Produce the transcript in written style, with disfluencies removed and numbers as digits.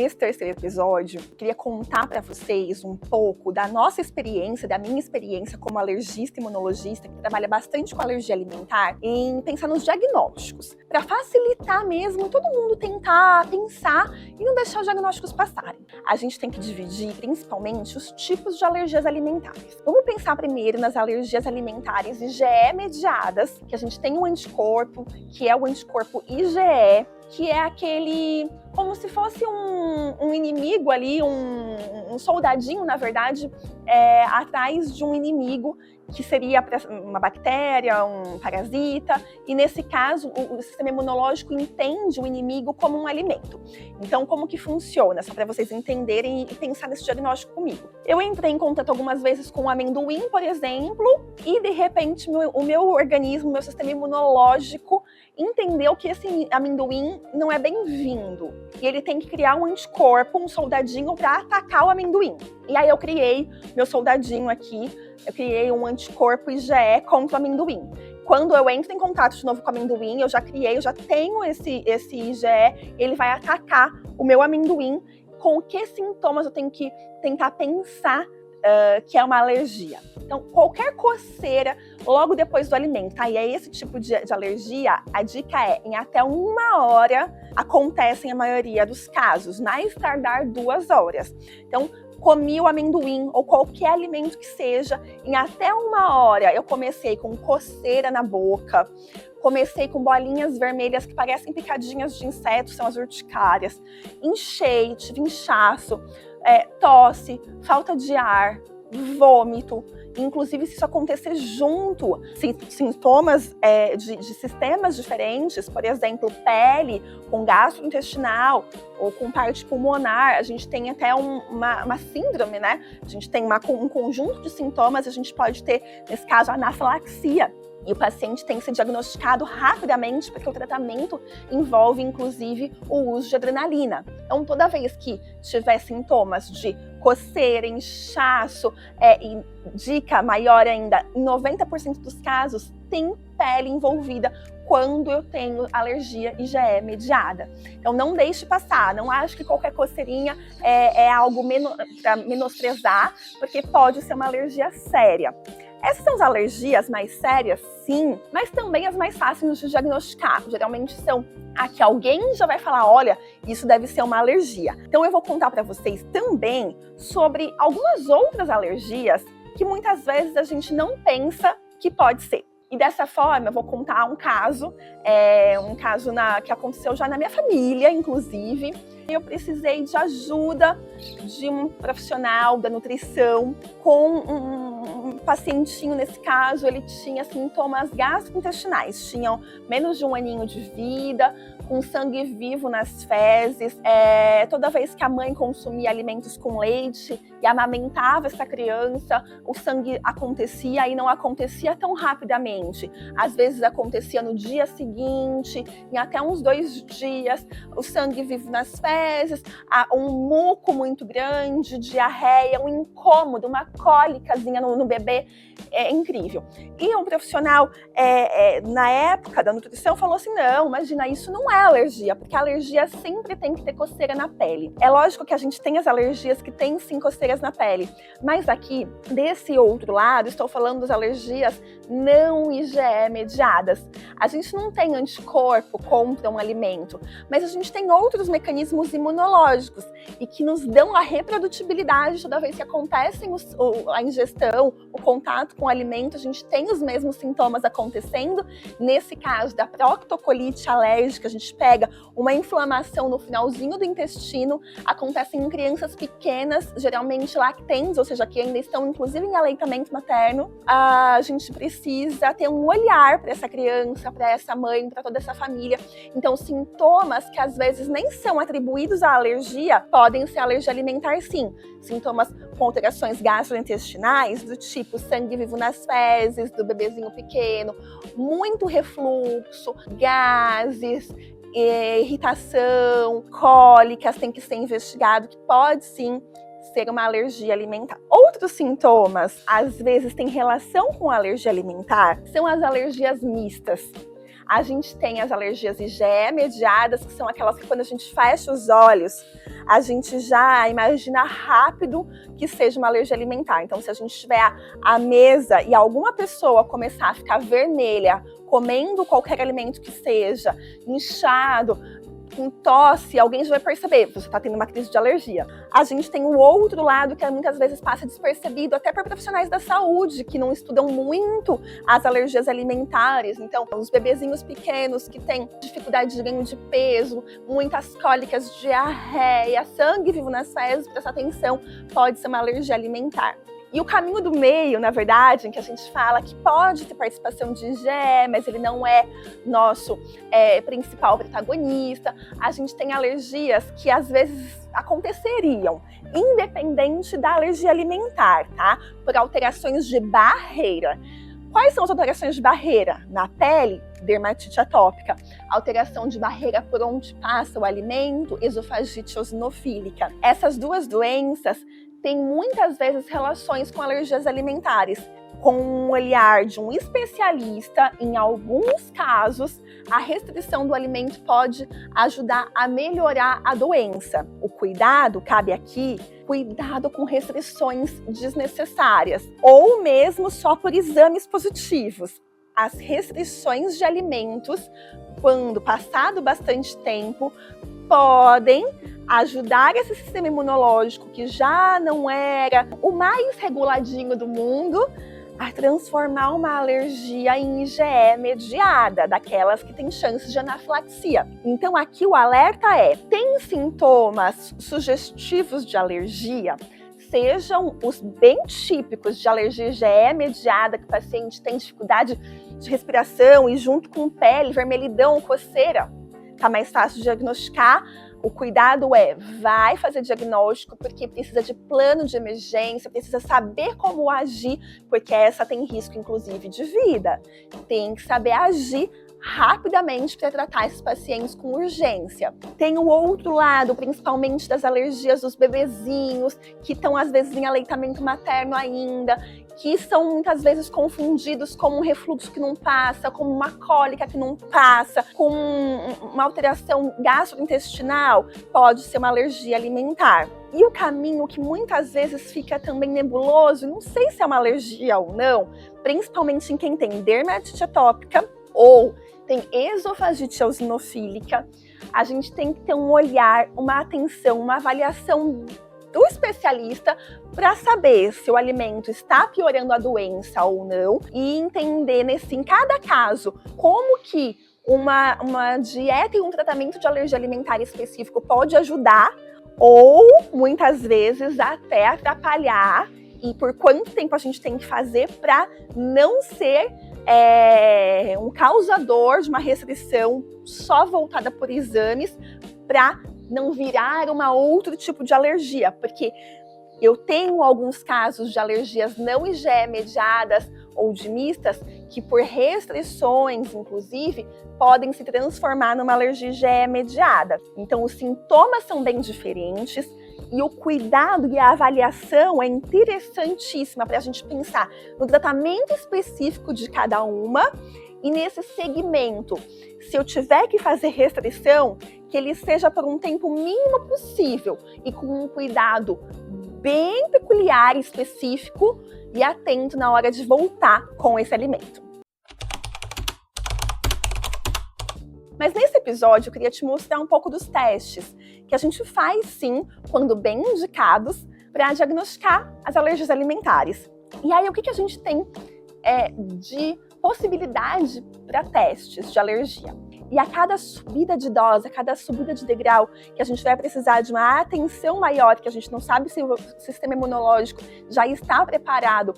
Nesse terceiro episódio, eu queria contar para vocês um pouco da nossa experiência, da minha experiência como alergista e imunologista, que trabalha bastante com alergia alimentar, em pensar nos diagnósticos, para facilitar mesmo todo mundo tentar pensar e não deixar os diagnósticos passarem. A gente tem que dividir principalmente os tipos de alergias alimentares. Vamos pensar primeiro nas alergias alimentares IgE mediadas, que a gente tem um anticorpo, que é o anticorpo IgE, que é aquele, como se fosse um inimigo ali, um soldadinho, na verdade, atrás de um inimigo, que seria uma bactéria, um parasita, e nesse caso o sistema imunológico entende o inimigo como um alimento. Então, como que funciona? Só para vocês entenderem e pensar nesse diagnóstico comigo. Eu entrei em contato algumas vezes com o amendoim, por exemplo, e de repente o meu organismo, meu sistema imunológico entendeu que esse amendoim não é bem-vindo. E ele tem que criar um anticorpo, um soldadinho para atacar o amendoim. E aí eu criei meu soldadinho aqui, eu criei um anticorpo IgE contra o amendoim. Quando eu entro em contato de novo com o amendoim, eu já tenho esse IgE, ele vai atacar o meu amendoim. Com que sintomas eu tenho que tentar pensar que é uma alergia? Então, qualquer coceira logo depois do alimento, tá? E é esse tipo de alergia, a dica é, em até 1 hora acontecem a maioria dos casos, mais tardar 2 horas. Então, comi o amendoim ou qualquer alimento que seja, em até 1 hora eu comecei com coceira na boca, comecei com bolinhas vermelhas que parecem picadinhas de insetos, são as urticárias, inchei, tive inchaço, tosse, falta de ar, vômito. Inclusive, se isso acontecer junto, sintomas de sistemas diferentes, por exemplo, pele com gastrointestinal ou com parte pulmonar, a gente tem até uma síndrome, né? A gente tem um conjunto de sintomas, a gente pode ter, nesse caso, anafilaxia. E o paciente tem que ser diagnosticado rapidamente, porque o tratamento envolve, inclusive, o uso de adrenalina. Então, toda vez que tiver sintomas de coceira, inchaço, e dica maior ainda, em 90% dos casos, tem pele envolvida quando eu tenho alergia IgE mediada. Então, não deixe passar, não acho que qualquer coceirinha é algo para menosprezar, porque pode ser uma alergia séria. Essas são as alergias mais sérias, sim, mas também as mais fáceis de diagnosticar. Geralmente são a que alguém já vai falar, olha, isso deve ser uma alergia. Então eu vou contar para vocês também sobre algumas outras alergias que muitas vezes a gente não pensa que pode ser. E dessa forma eu vou contar um caso que aconteceu já na minha família, inclusive. Eu precisei de ajuda de um profissional da nutrição com um pacientinho, nesse caso, ele tinha sintomas gastrointestinais, tinham menos de 1 aninho de vida, com sangue vivo nas fezes. Toda vez que a mãe consumia alimentos com leite e amamentava essa criança, o sangue acontecia e não acontecia tão rapidamente. Às vezes acontecia no dia seguinte, em até uns 2 dias, o sangue vivo nas fezes, um muco muito grande, diarreia, um incômodo, uma cólicazinha no bebê. É incrível. E um profissional, na época da nutrição, falou assim, não, imagina, isso não é alergia, porque a alergia sempre tem que ter coceira na pele. É lógico que a gente tem as alergias que tem sim coceiras na pele, mas aqui, desse outro lado, estou falando das alergias não IgE mediadas. A gente não tem anticorpo contra um alimento, mas a gente tem outros mecanismos imunológicos e que nos dão a reprodutibilidade toda vez que acontecem a ingestão, o contato com o alimento, a gente tem os mesmos sintomas acontecendo. Nesse caso da proctocolite alérgica, a gente pega uma inflamação no finalzinho do intestino, acontece em crianças pequenas, geralmente lactentes, ou seja, que ainda estão inclusive em aleitamento materno. A gente precisa ter um olhar para essa criança, para essa mãe, para toda essa família. Então, sintomas que às vezes nem são atribuídos à alergia, podem ser alergia alimentar sim. Sintomas com alterações gastrointestinais, do tipo sangue vivo nas fezes, do bebezinho pequeno, muito refluxo, gases, irritação, cólicas, tem que ser investigado, que pode sim ser uma alergia alimentar. Outros sintomas, às vezes, têm relação com a alergia alimentar, são as alergias mistas. A gente tem as alergias IgE mediadas, que são aquelas que quando a gente fecha os olhos, a gente já imagina rápido que seja uma alergia alimentar. Então, se a gente tiver à mesa e alguma pessoa começar a ficar vermelha, comendo qualquer alimento que seja, inchado, com tosse, alguém já vai perceber, você está tendo uma crise de alergia. A gente tem o outro lado que muitas vezes passa despercebido até por profissionais da saúde, que não estudam muito as alergias alimentares. Então, os bebezinhos pequenos que têm dificuldade de ganho de peso, muitas cólicas, diarreia, sangue vivo nas fezes, prestar atenção, pode ser uma alergia alimentar. E o caminho do meio, na verdade, em que a gente fala que pode ter participação de IgE, mas ele não é nosso principal protagonista. A gente tem alergias que às vezes aconteceriam, independente da alergia alimentar, tá? Por alterações de barreira. Quais são as alterações de barreira? Na pele, dermatite atópica. Alteração de barreira por onde passa o alimento, esofagite eosinofílica. Essas duas doenças têm muitas vezes relações com alergias alimentares. Com um olhar de um especialista, em alguns casos, a restrição do alimento pode ajudar a melhorar a doença. O cuidado, cabe aqui, cuidado com restrições desnecessárias, ou mesmo só por exames positivos. As restrições de alimentos, quando passado bastante tempo, podem ajudar esse sistema imunológico, que já não era o mais reguladinho do mundo, a transformar uma alergia em IgE mediada, daquelas que têm chances de anafilaxia. Então aqui o alerta é, tem sintomas sugestivos de alergia, sejam os bem típicos de alergia IgE mediada, que o paciente tem dificuldade de respiração e junto com pele, vermelhidão, coceira, tá mais fácil de diagnosticar. O cuidado vai fazer diagnóstico, porque precisa de plano de emergência, precisa saber como agir, porque essa tem risco, inclusive, de vida. Tem que saber agir rapidamente para tratar esses pacientes com urgência. Tem o outro lado, principalmente das alergias dos bebezinhos, que estão às vezes em aleitamento materno ainda, que são muitas vezes confundidos com um refluxo que não passa, com uma cólica que não passa, com uma alteração gastrointestinal, pode ser uma alergia alimentar. E o caminho que muitas vezes fica também nebuloso, não sei se é uma alergia ou não, principalmente em quem tem dermatite atópica ou tem esofagite eosinofílica, a gente tem que ter um olhar, uma atenção, uma avaliação do especialista para saber se o alimento está piorando a doença ou não e entender em cada caso como que uma dieta e um tratamento de alergia alimentar específico pode ajudar ou muitas vezes até atrapalhar, e por quanto tempo a gente tem que fazer para não ser um causador de uma restrição só voltada por exames, para não virar uma outro tipo de alergia, porque eu tenho alguns casos de alergias não IgE mediadas ou de mistas que por restrições, inclusive, podem se transformar numa alergia IgE mediada. Então os sintomas são bem diferentes e o cuidado e a avaliação é interessantíssima para a gente pensar no tratamento específico de cada uma e nesse segmento, se eu tiver que fazer restrição, que ele seja por um tempo mínimo possível e com um cuidado bem peculiar, específico e atento na hora de voltar com esse alimento. Mas nesse episódio eu queria te mostrar um pouco dos testes que a gente faz sim, quando bem indicados, para diagnosticar as alergias alimentares. E aí o que a gente tem de possibilidade para testes de alergia? E a cada subida de dose, a cada subida de degrau, que a gente vai precisar de uma atenção maior, que a gente não sabe se o sistema imunológico já está preparado